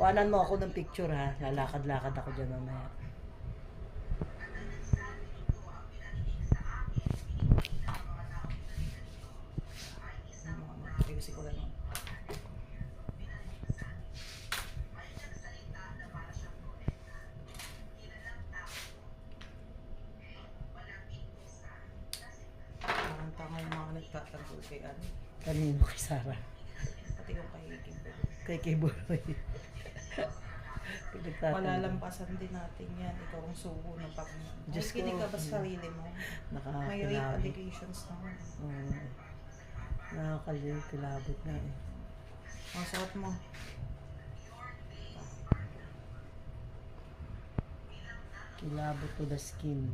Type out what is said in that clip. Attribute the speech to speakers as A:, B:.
A: Kuhanan mo ako ng picture ha. Lalakad-lakad ako dyan mamaya.
B: Ayusin ko lang. Tama yung mga nagtatanggol kay ano.
A: Kanino kay Sarah?
B: Pati yung kay Kimberly.
A: Kay Kiburoy.
B: Malalampasan din natin yan. Ikaw ang sugo ng Panginoon.
A: Diyos ko.
B: Kinig ka ba sa sarili mo? May rape allegations naman.
A: Nakakalabot na eh.
B: Ang suot mo.
A: Kilabot to the skin.